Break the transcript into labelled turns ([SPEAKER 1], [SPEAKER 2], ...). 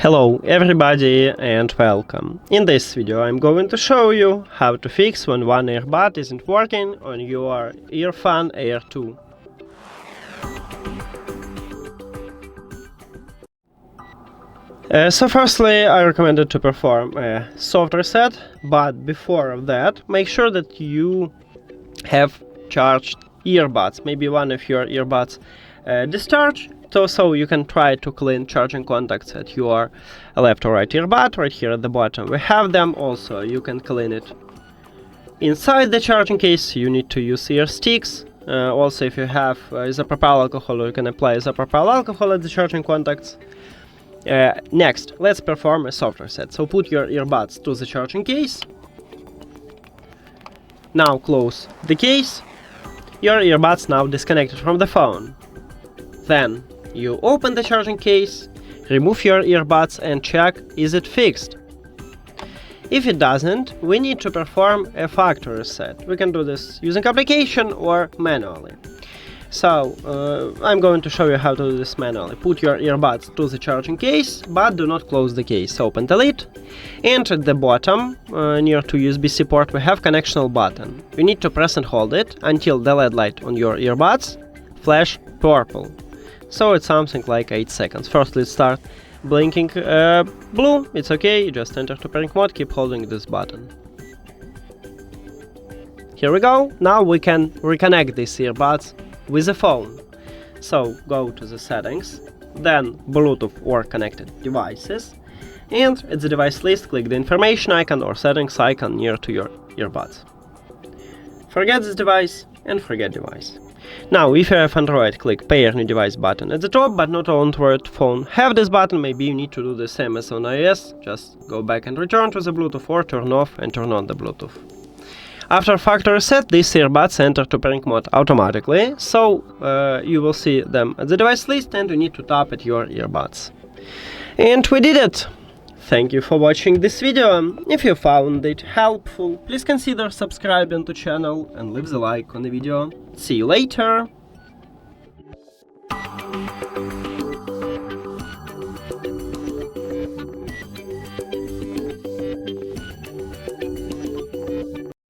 [SPEAKER 1] Hello everybody and welcome. In this video I'm going to show you how to fix when one earbud isn't working on your EARFUN Air 2. So firstly, I recommend to perform a soft reset, but before that make sure that you have charged earbuds. Maybe one of your earbuds discharged, so you can try to clean charging contacts at your left or right earbud. Right here at the bottom we have them. Also you can clean it inside the charging case. You need to use ear sticks. Also if you have isopropyl alcohol, you can apply isopropyl alcohol at the charging contacts. Next, let's perform a soft reset. So put your earbuds to the charging case. Now close the case. Your earbuds now disconnected from the phone. Then you open the charging case, remove your earbuds and check is it fixed. If it doesn't, we need to perform a factory reset. We can do this using application or manually. So I'm going to show you how to do this manually. Put your earbuds to the charging case, but do not close the case. Open the lid, and at the bottom, near to USB-C port, we have connectional button. You need to press and hold it until the LED light on your earbuds flash purple. So it's something like 8 seconds. First let's start blinking blue. It's okay, just enter to pairing mode, keep holding this button. Here we go. Now we can reconnect these earbuds with the phone. So go to the settings, then Bluetooth or connected devices, and at the device list click the information icon or settings icon near to your earbuds. Forget this device and forget device. Now if you have Android, click pair new device button at the top, but not all Android phone have this button. Maybe you need to do the same as on iOS. Just go back and return to the Bluetooth or turn off and turn on the Bluetooth. After factory reset, these earbuds enter to pairing mode automatically, so you will see them at the device list and you need to tap at your earbuds. And we did it! Thank you for watching this video. If you found it helpful, please consider subscribing to the channel and leave the like on the video. See you later!